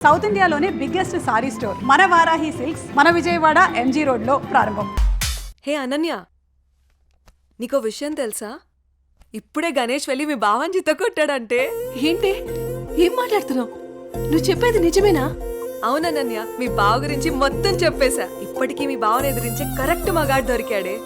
South ఇండియాలోనే biggest sorry store మన Varahi silks మన విజయవాడ ఎంజీ రోడ్లో ప్రారంభం. హే అనన్య, నీకో విషయం తెలుసా? ఇప్పుడే గణేష్ వెళ్ళి మీ బావని చిత్త కొట్టాడంటే. ఏంటి? ఏం మాట్లాడుతున్నావు? నువ్వు చెప్పేది నిజమేనా? అవునన్నయ్య, మీ బావ గురించి మొత్తం చెప్పేశా. ఇప్పటికీ మీ బావని ఎదిరించే కరెక్ట్ మగాడు దొరికాడే.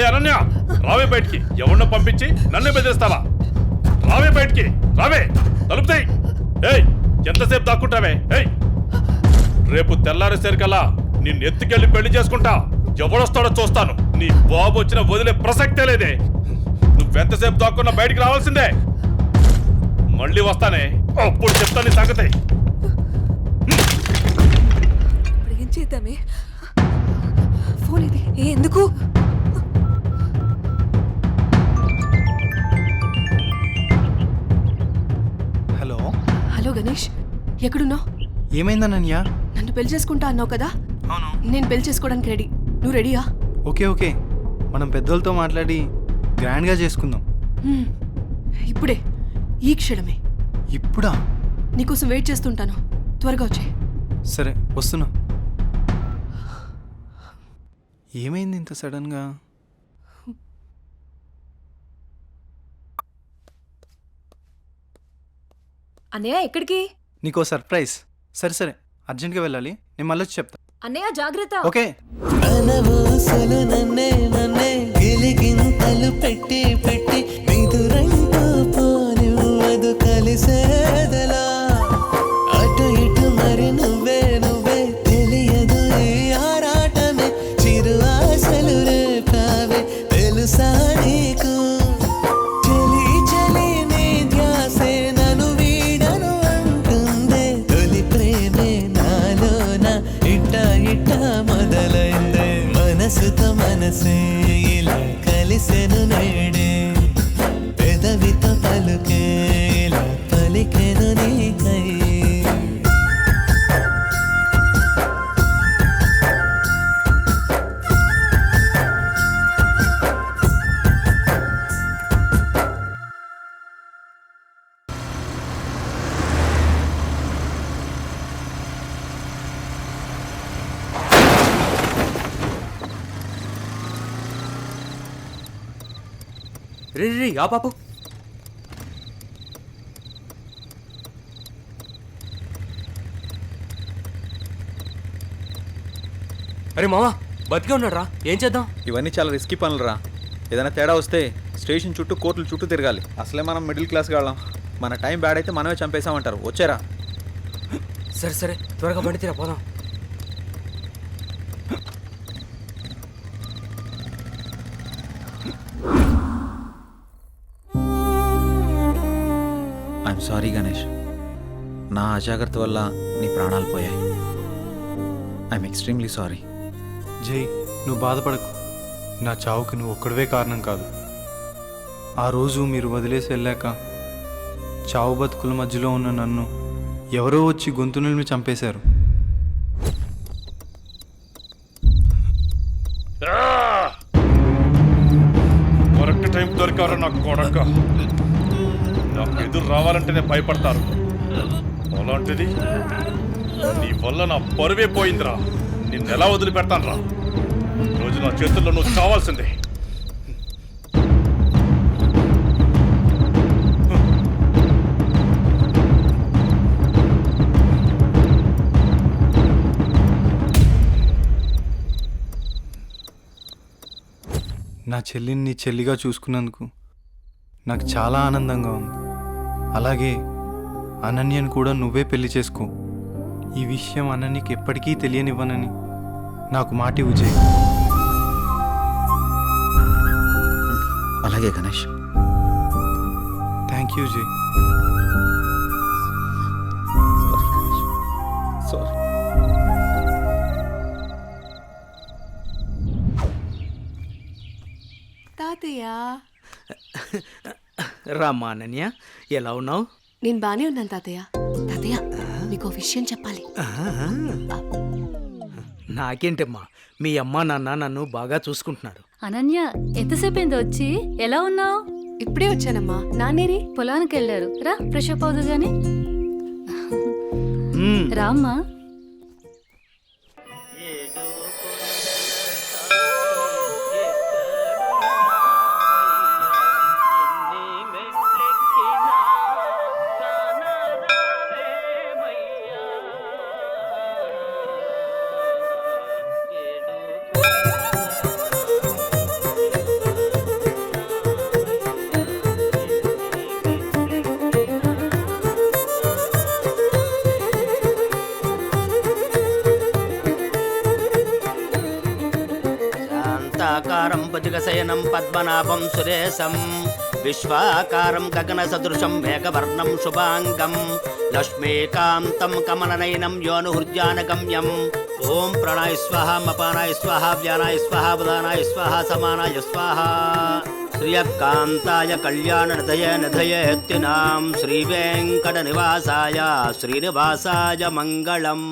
అనన్య, రావే బయటికి. ఎవరినో పంపించి నన్ను బెదిరిస్తావా? రావే బయటికి, రావే. తలుపుతాయి. ఎంతసేపు దాక్కుంటావే? రేపు తెల్లారేసరికల్లా నిన్ను ఎత్తుకెళ్ళి పెళ్లి చేసుకుంటా. ఎవడొస్తాడో చూస్తాను. నీ బాబు వచ్చిన వదిలే ప్రసక్తే లేదే. నువ్వెంతసేపు దాక్కున్నా బయటికి రావాల్సిందే. మళ్ళీ వస్తానే, అప్పుడు చెప్తాను నీ సంగతి. ఏం చేద్దామే? ఫోన్ ఇది ఎందుకు? హలో హలో గణేష్, ఎక్కడున్నావు? ఏమైందన్నయ్య? నన్ను పెళ్లి చేసుకుంటా అన్నావు కదా. అవును, నేను పెళ్లి చేసుకోవడానికి రెడీ. నువ్వు రెడీయా? ఓకే ఓకే, మనం పెద్దోళ్ళతో మాట్లాడి గ్రాండ్గా చేసుకుందాం. ఇప్పుడే, ఈ క్షణమే. ఇప్పుడా? నీకోసం వెయిట్ చేస్తుంటాను. త్వరగా వచ్చే. సరే, వస్తున్నా. ఏమైంది ఇంత సడన్గా? అన్నయ్య ఎక్కడికి? నీకో సర్ప్రైజ్. సరే సరే, అర్జెంట్గా వెళ్ళాలి. నేను మళ్ళీ వచ్చి చెప్తా. అన్నయ్య జాగ్రత్త. ఓకే. నన్నే గిలిగింతలు పెట్టి పెట్టి నిదురంటూ పోనివ్వదు కలిసేదలా. అటు ఇటు మరి నువ్వే నువ్వే తెలియదు ఈ ఆరాటమే. చిరు ఆశలు రేపావే తెలుసా నీకు? చలి చలి నీ ధ్యాసే నన్ను వీడను అంటుందే. తొలి ప్రేమే నాలోన ఇట్ట ఇట్ట మొదలైందే. మనసుతో మనసే ఇలా కలిసెను నేడే. పెదవితో పలుకే ఇలా పలికెను నీకై. రే రే ఆ పాపు అరే మావా బతికే ఉన్నాడు రా, ఏం చేద్దాం? ఇవన్నీ చాలా రిస్కీ పనులు రా. ఏదైనా తేడా వస్తే స్టేషన్ చుట్టూ కోర్టుల చుట్టూ తిరగాలి. అసలే మనం మిడిల్ క్లాస్ వాళ్ళం. మన టైం బ్యాడ్ అయితే మనమే చంపేసామంటారు. వచ్చారా? సరే సరే త్వరగా బండి తీరా పోదాం. ఐఎమ్ సారీ గణేష్, నా అజాగ్రత్త వల్ల నీ ప్రాణాలు పోయాయి. I'm extremely sorry. జై, నువ్వు బాధపడకు. నా చావుకి నువ్వు ఒక్కడివే కారణం కాదు. ఆ రోజు మీరు వదిలేసి వెళ్ళాక చావు బతుకుల మధ్యలో ఉన్న నన్ను ఎవరో వచ్చి గొంతు నిలిమి చంపేశారు. కరెక్ట్ టైం దొరికారు నాకు కొడక. నాకు ఎదురు రావాలంటేనే భయపడతారు. అలాంటిది నీ వల్ల నా పరువే పోయిందిరా. నిన్నెలా వదిలిపెడతాను రా? రోజు నా చేతుల్లో నువ్వు చావాల్సిందే. నా చెల్లిని నీ చెల్లిగా చూసుకున్నందుకు నాకు చాలా ఆనందంగా ఉంది. అలాగే అనన్యను కూడా నువ్వే పెళ్లి చేసుకో. ఈ విషయం అనన్యకి ఎప్పటికీ తెలియనివ్వనని నాకు మాట ఇవ్వు జై. అలాగే గణేష్. థ్యాంక్ యూ జై. సారీ. తాతయ్య, రామ్మా అనన్య, ఎలా ఉన్నావు? నేను బానే ఉన్నాను తాతయ్య. తాతయ్య, నీకు విషయం చెప్పాలి. నాకేంటమ్మా, మీ అమ్మా నాన్న నన్ను బాగా చూసుకుంటున్నారు. అనన్య, ఎంతసేపు అయింది వచ్చి? ఎలా ఉన్నావు? ఇప్పుడే వచ్చానమ్మా. నాన్నేరి? పొలానికి వెళ్ళారు. రా, ఫ్రెష్ అప్ అవుదు గాని. రామ్మా. శాంతాకారం భుజగశయనం పద్మనాభం సురేశం విశ్వాకారం గగనసదృశం మేఘవర్ణం శుభాంగం లక్ష్మీకాంతం కమలనయనం యోనుహృద్యానగమ్యం. ఓం ప్రాణాయ స్వాహ, మపానాయ స్వాహ, వ్యానాయ స్వాహ, ఉదానాయ స్వాహ, సమానాయ స్వాహ. శ్రియకాంతాయ కళ్యాణ నిధయేత్తినాం శ్రీవేంకట నివాసాయ శ్రీనివాసాయ మంగళం.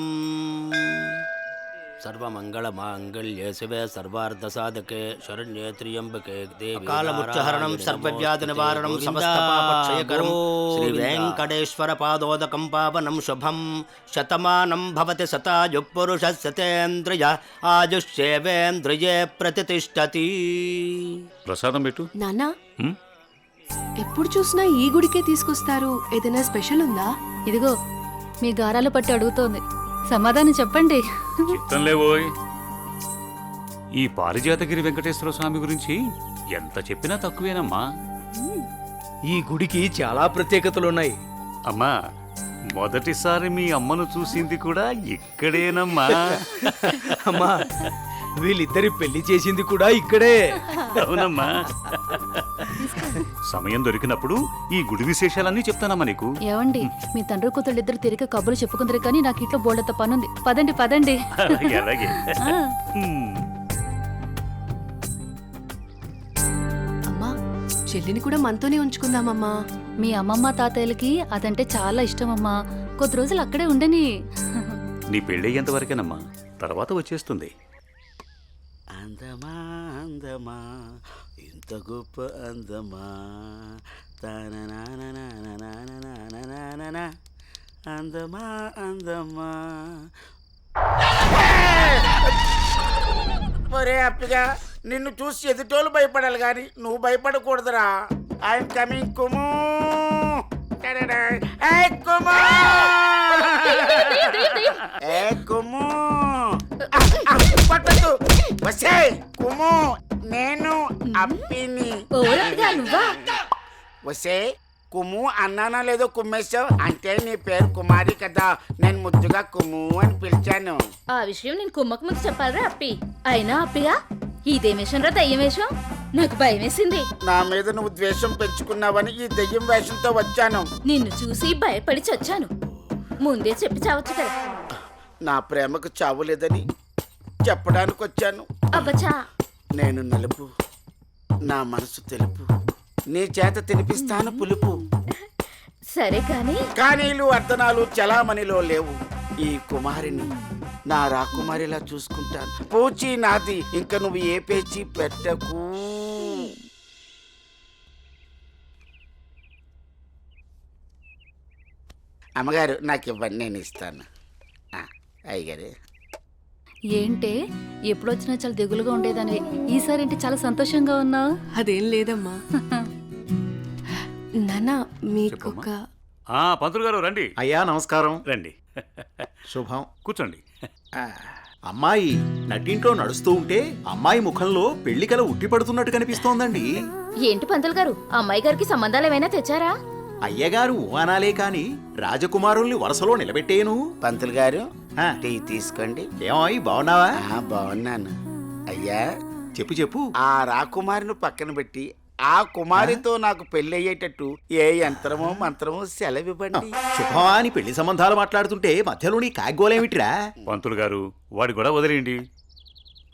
సర్వమంగళ మాంగళ్యే శివే సర్వార్థ సాధకే శరణ్యే త్ర్యంబకే దేవి కాలముచ్చహరణం సర్వవ్యాధి నివారణం సమస్త పాపక్షయకరం శ్రీ వెంకటేశ్వర పాదోదకం పావనం శుభం. శతమానం భవతి శతాయు పురుష శతేంద్రియ ఆయుష్యేవేంద్రియే ప్రతిష్టతి. ప్రసాదం పెట్టు. నాన్నా, ఎప్పుడు చూసినా ఈ గుడికే తీసుకొస్తారు. ఏదైనా స్పెషల్ ఉందా? ఇదిగో మీ గారాలు పట్టి అడుగుతోంది, సమాధానం చెప్పండి. చిత్తంలేవోయ్, ఈ పారిజాతగిరి వెంకటేశ్వర స్వామి గురించి ఎంత చెప్పినా తక్కువేనమ్మా. ఈ గుడికి చాలా ప్రత్యేకతలున్నాయి. అమ్మా, మొదటిసారి మీ అమ్మను చూసింది కూడా ఇక్కడేనమ్మా. అమ్మా, వీళ్ళిద్దరి పెళ్లి చేసింది కూడా ఇక్కడే. అవునమ్మా. సమయం దొరికినప్పుడు ఈ గుడి విశేషాలన్నీ చెప్తానమ్మా నీకు. ఏవండి, మీ తండ్రి కూతుళ్ళిద్దరు తిరిగి కబుర్లు చెప్పుకుందరు కానీ నాకు ఇట్లో బోల్డంత పనుంది. పదండి పదండి. అలాగే అలాగే. అమ్మా, చెల్లిని కూడా మనతోనే ఉంచుకుందామమ్మా. మీ అమ్మమ్మ తాతయ్యలకి అదంటే చాలా ఇష్టమమ్మా. కొద్ది రోజులు అక్కడే ఉండని. నీ పెళ్ళయ్యేంత వరకేనమ్మా, తర్వాత వచ్చేస్తుంది. అందమా అందమా ఇంత గొప్ప అందమా అందమా అందమా. ఒరే అప్పగా, నిన్ను చూసి ఎదుటోళ్ళు భయపడాలి కానీ నువ్వు భయపడకూడదురా. I'm coming కుము. ఏయ్ కుము! ఏయ్ కుము! పట్టద్దు. వసేయ్ కుము, నేను అప్పిని. వసే కుము అన్నానా లేదో కుమ్మేశావు అంటే నీ పేరు కుమారి కదా, నేను ముద్దుగా కుము అని పిలిచాను. ఆ విషయం నేను కుమ్మకు ముందు చెప్పాలరా అప్పి. అయినా అప్పిగా ఇదేం వేషం రా, దయ్యం వేషం? నాకు భయం వేసింది. నా మీద నువ్వు ద్వేషం పెంచుకున్నావని ఈ దెయ్యం వేషంతో వచ్చాను. నిన్ను చూసి భయపడి చచ్చాను. ముందే చెప్పి చావచ్చు కదా. నా ప్రేమకు చావు లేదని చెప్పడానికి వచ్చాను. అబ్బచా, నేను నలుపు, నా మనసు తెలుపు, నీ చేత తినిపిస్తాను పులుపు. సరే కానీ కానీలు అర్ధనాలు చలామణిలో లేవు. ఈ కుమారిని నా రాకుమారిలా చూసుకుంటాను. పూచి నాది, ఇంక నువ్వు ఏ పేచి పెట్టకు. అమ్మగారు నాకు ఇవ్వండి, నేను ఇస్తాను. అయ్యగారు ఏంటే ఎప్పుడొచ్చినా చాలా దిగులుగా ఉండేదానివి, ఈసారి ఏంటి చాలా సంతోషంగా ఉన్నావు? అదేం లేదమ్మా. నాన్న మీకొక పంతులు గారు రండి. అయ్యా నమస్కారం. రండి, శుభం. కూర్చోండి. అమ్మాయి నట్టింట్లో నడుస్తూ ఉంటే అమ్మాయి ముఖంలో పెళ్లి కల ఉట్టిపడుతున్నట్టు కనిపిస్తోందండి. ఏంటి పంతులు గారు, అమ్మాయి గారికి సంబంధాలు ఏమైనా తెచ్చారా? అయ్యగారు ఊహనాలే కాని రాజకుమారుల్ని వరుసలో నిలబెట్టేను. పంతులు గారు టీ తీసుకోండి. ఏమాయి బాగున్నావా? బాగున్నాను. అయ్యా చెప్పు చెప్పు. ఆ రాకుమారిని పక్కన పెట్టి ఆ కుమారితో నాకు పెళ్లి అయ్యేటట్టు ఏ యంత్రమో మంత్రమో సెలవివ్వండి. శుభమా అని పెళ్లి సంబంధాలు మాట్లాడుతుంటే మధ్యలో నీ కాగ్గోలేమిట్రా? పంతులు గారు వాడి కూడా వదిలేయండి,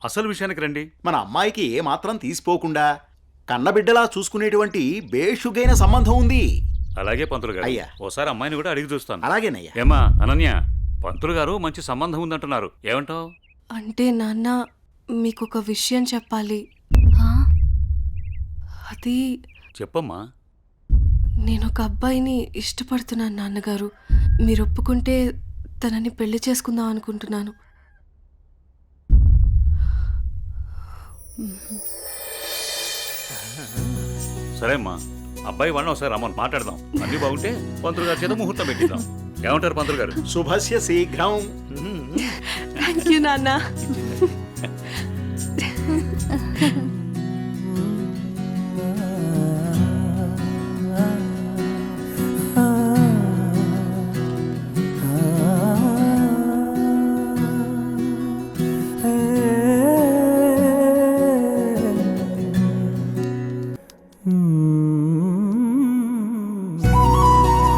అసలు విషయానికి రండి. మన అమ్మాయికి ఏ మాత్రం తీసిపోకుండా కన్నబిడ్డలా చూసుకునేటువంటి బేషుగైన సంబంధం ఉంది. అలాగే పంతులు గారు, అయ్యా. ఓసారి అమ్మాయిని కూడా అడిగి చూస్తాను. అలాగేనయ్యా. ఏమా అనన్య, పంతులు గారు మంచి సంబంధం ఉందంటున్నారు, ఏమంటావు? అంటే నాన్న మీకొక విషయం చెప్పాలి. అది చెప్పమ్మా. నేను ఒక అబ్బాయిని ఇష్టపడుతున్నాను నాన్నగారు. మీరు ఒప్పుకుంటే తనని పెళ్లి చేసుకుందాం అనుకుంటున్నాను. సరే అమ్మా, అబ్బాయి వాళ్ళని ఒకసారి రమ్మని మాట్లాడదాం. అన్ని బాగుంటే పంతులు గారి చేత ముహూర్తం పెట్టిద్దాం. ఏమంటారు పంతులు గారు? శుభస్య శీఘ్రం. థ్యాంక్ యూ నాన్న.